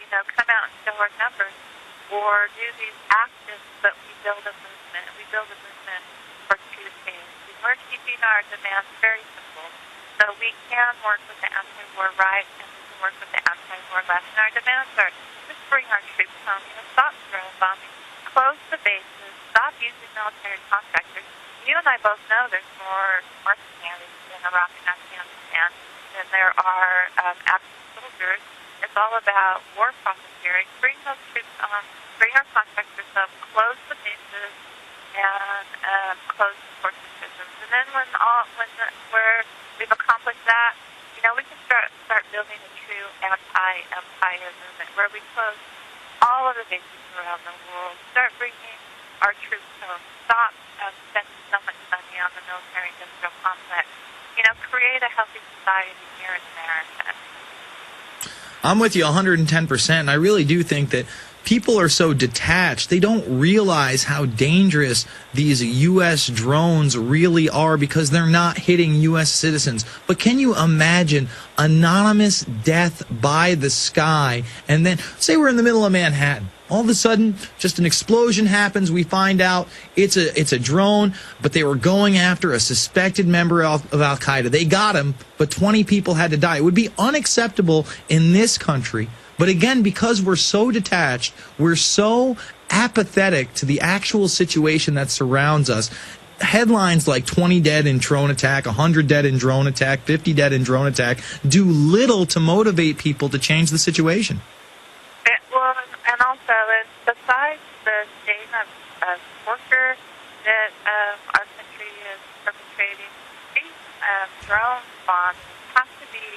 come out and show our numbers or do these actions, but we build a movement. We build a movement for true change. We're keeping our demands very simple. So we can work with the anti-war right and we can work with the anti-war left. And our demands are just bring our troops home, stop drone bombing, close the bases, stop using military contractors. You and I both know there's more mercenaries in Iraq and Afghanistan than there are active soldiers. It's all about war profiteering. Bring those troops on, bring our contractors up, close the bases, and close the forces systems. And then when we've accomplished that, we can start building a true anti-empire movement where we close all of the bases around the world, start bringing our troops home, stop spending so much money on the military-industrial complex, create a healthy society here in America. I'm with you 110%, and I really do think that people are so detached. They don't realize how dangerous these U.S. drones really are because they're not hitting U.S. citizens. But can you imagine anonymous death by the sky? And then, say we're in the middle of Manhattan. All of a sudden, just an explosion happens. We find out it's a drone, but they were going after a suspected member of Al-Qaeda. They got him, but 20 people had to die. It would be unacceptable in this country. But again, because we're so detached, we're so apathetic to the actual situation that surrounds us, headlines like 20 dead in drone attack, 100 dead in drone attack, 50 dead in drone attack do little to motivate people to change the situation. Well, and also, besides the stain of torture that our country is perpetrating, these drone bombs have to be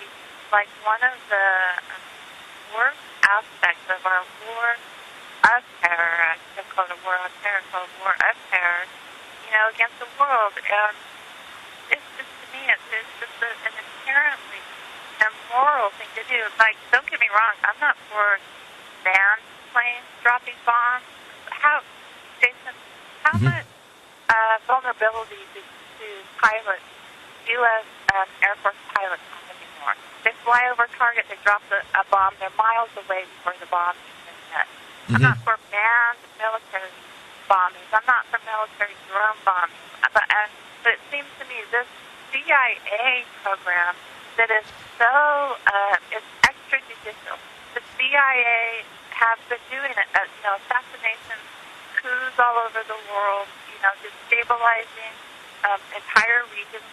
like one of the worst aspects of our war of terror. I still call it a war on terror, called war of terror, against the world. And it's just, to me, it's just an inherently immoral thing to do. Like, don't get me wrong, I'm not for manned planes dropping bombs. Jason, how much vulnerability do pilots, U.S. Air Force pilots have anymore? They fly over target, they drop a bomb, they're miles away before the bomb is hit. I'm not for manned military bombings. I'm not for military drone bombings. But it seems to me this CIA program that is so is extrajudicial. The CIA have been doing it, assassinations, coups all over the world, destabilizing entire regions.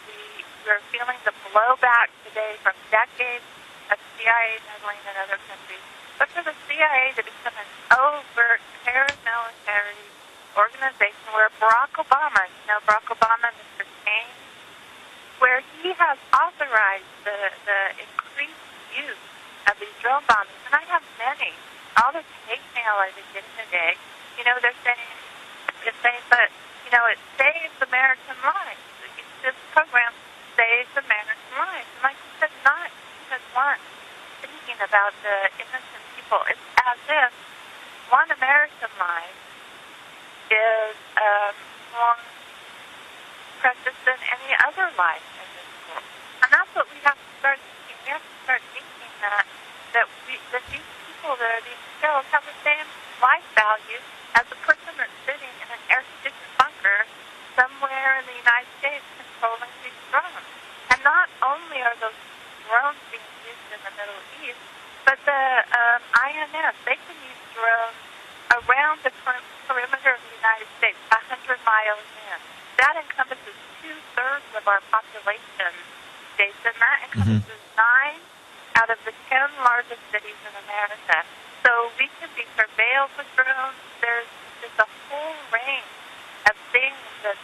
We're feeling the blowback today from decades of CIA meddling in other countries. But for the CIA to become an overt paramilitary organization where Barack Obama, Mr. Kane, where he has authorized the increased use of these drone bombings, and I have many. All this hate mail I've been getting today, they're saying, but, it saves American lives. This program saves American lives. And like you said, not even once thinking about the innocent people. It's as if one American life is more precious than any other life in this world. And that's what we have to start thinking. We have to start thinking that these people that are being killed have the same life value as the person that's sitting in an air-conditioned bunker somewhere in the United States controlling these drones. And not only are those drones being used in the Middle East, but the INF, they can use drones around the perimeter of the United States, 100 miles in. That encompasses 2/3 of our population, Jason. That encompasses 9 out of the 10 largest cities in America. So we can be surveilled with drones. There's just a whole range of things that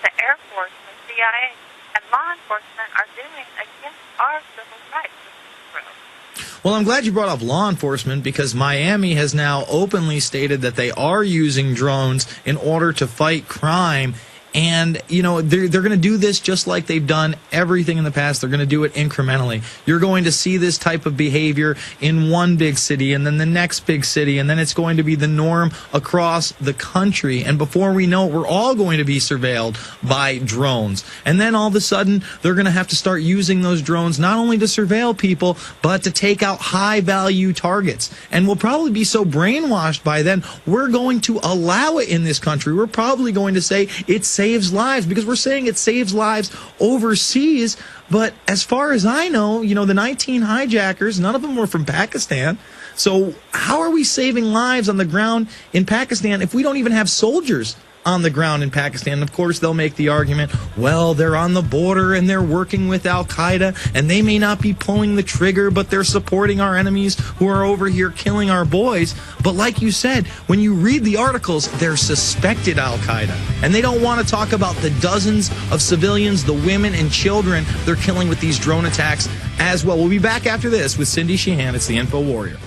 the Air Force and the CIA and law enforcement are doing against our civil rights with these drones. Well, I'm glad you brought up law enforcement because Miami has now openly stated that they are using drones in order to fight crime And, they're going to do this just like they've done everything in the past. They're going to do it incrementally. You're going to see this type of behavior in one big city and then the next big city, and then it's going to be the norm across the country. And before we know it, we're all going to be surveilled by drones. And then all of a sudden, they're going to have to start using those drones not only to surveil people, but to take out high-value targets. And we'll probably be so brainwashed by then, we're going to allow it in this country. We're probably going to say it saves lives because we're saying it saves lives overseas. But as far as I know, the 19 hijackers, none of them were from Pakistan. So how are we saving lives on the ground in Pakistan if we don't even have soldiers on the ground in Pakistan? Of course, they'll make the argument, well, they're on the border and they're working with Al-Qaeda and they may not be pulling the trigger, but they're supporting our enemies who are over here killing our boys. But like you said, when you read the articles, they're suspected Al-Qaeda. And they don't want to talk about the dozens of civilians, the women and children they're killing with these drone attacks as well. We'll be back after this with Cindy Sheehan. It's the Info Warrior.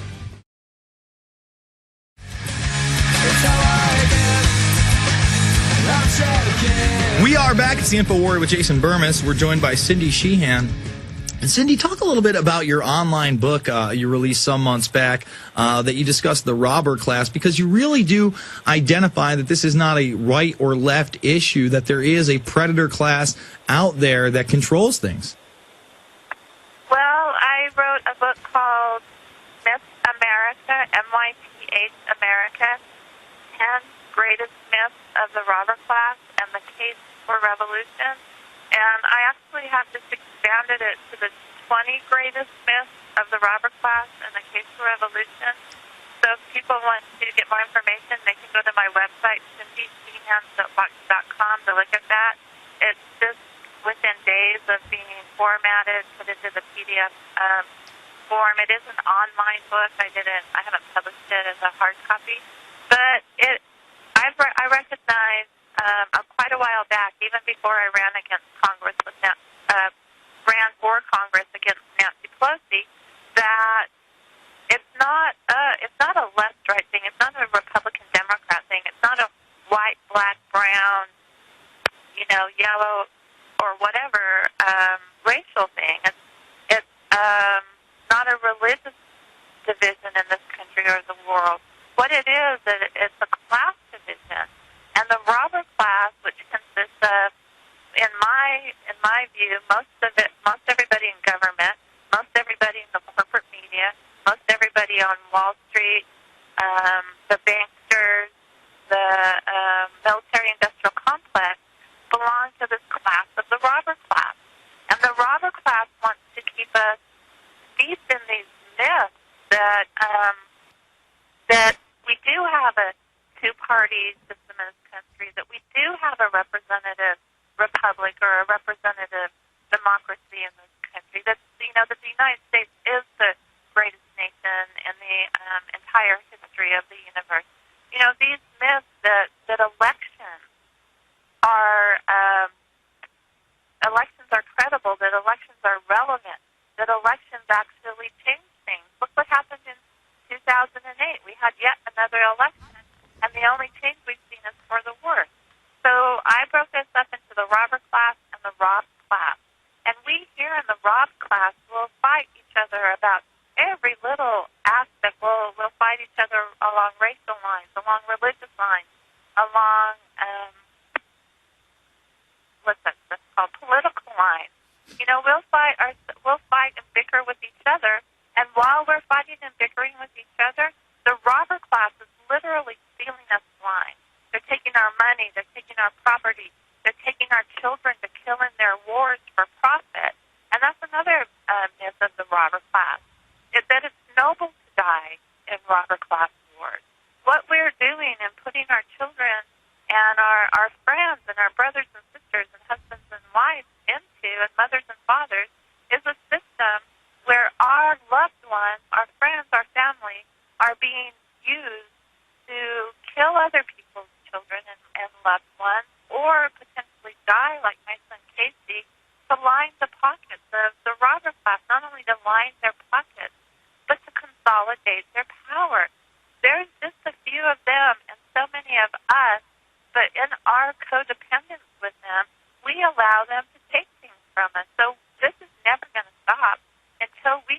We are back. It's the Info Warrior with Jason Bermas. We're joined by Cindy Sheehan. And Cindy, talk a little bit about your online book you released some months back that you discussed the robber class, because you really do identify that this is not a right or left issue, that there is a predator class out there that controls things. Well, I wrote a book called Myth America, MYTH America, 10 Greatest Myths of the Robber Class and the Case for Revolution. And I actually have just expanded it to the 20 greatest myths of the robber class and the Case for Revolution. So if people want to get more information, they can go to my website, cindysheehan.com, to look at that. It's just within days of being formatted, put into the PDF form. It is an online book. I haven't published it as a hard copy. But I recognize quite a while back, even before I ran for Congress against Nancy Pelosi, that it's not a left-right thing. It's not a Republican-Democrat thing. It's not a white, black, brown, yellow, or whatever racial thing. It's not a religious division in this country or the world. What it is, it's a class division. And the robber class, which consists of, in my view, most everybody in government, most everybody in the corporate media, most everybody on Wall Street, the banksters, the military-industrial complex, belong to this class of the robber class. And the robber class wants to keep us deep in these myths that we do have a two-party system in this country, that we do have a representative republic or a representative democracy in this country, that that the United States is the greatest nation in the entire history of the universe. These myths that elections are credible, that elections are relevant, that elections actually change things. Look what happened in 2008. We had yet another election, and the only change we've seen is for the worse. So I broke this up into the robber class and the robbed class. And we here in the robbed class will fight each other about every little aspect. We'll fight each other along racial lines, along religious lines, along that's called political lines. We'll fight and bicker with each other. And while we're fighting and bickering with each other, the robber class is literally stealing us blind. They're taking our money. They're taking our property. They're taking our children to kill in their wars for profit. And that's another myth of the robber class, is that it's noble to die in robber class wars. What we're doing and putting our children and our friends and our brothers and sisters and husbands and wives into, and mothers and fathers, is a system where our loved ones, our friends, our family, are being used to kill other people's children and loved ones, or potentially die, like my son Casey, to line the pockets of the robber class, not only to line their pockets, but to consolidate their power. There's just a few of them and so many of us but in our codependence with them, we allow them to take things from us. So this is never going to stop until we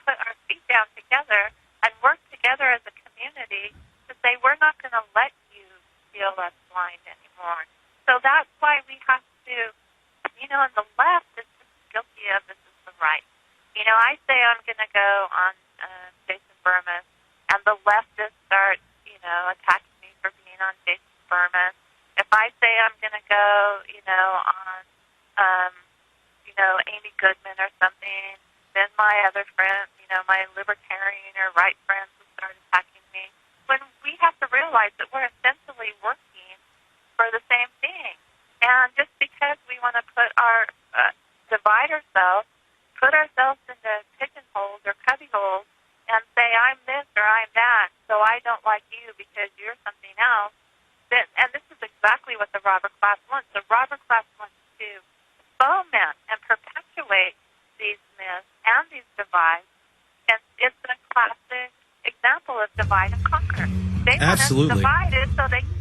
put our feet down together and work together as a community to say we're not going to let you feel us blind anymore. So that's why we have to, and the left is guilty of this is the right. I say I'm going to go on Jason Bermas, and the leftists start, attacking me for being on Jason Bermas. If I say I'm going to go, on, Amy Goodman or something, then my other friends, my libertarian or right friends will start attacking me. When we have to realize that we're essentially working for the same thing. And just because we want to put divide ourselves, put ourselves into pigeonholes or cubbyholes and say, I'm this or I'm that, so I don't like you because you're something else. And this is exactly what the robber class wants. The robber class wants to foment and perpetuate these myths and these divides. And it's a classic example of divide and conquer. They want us divided so they can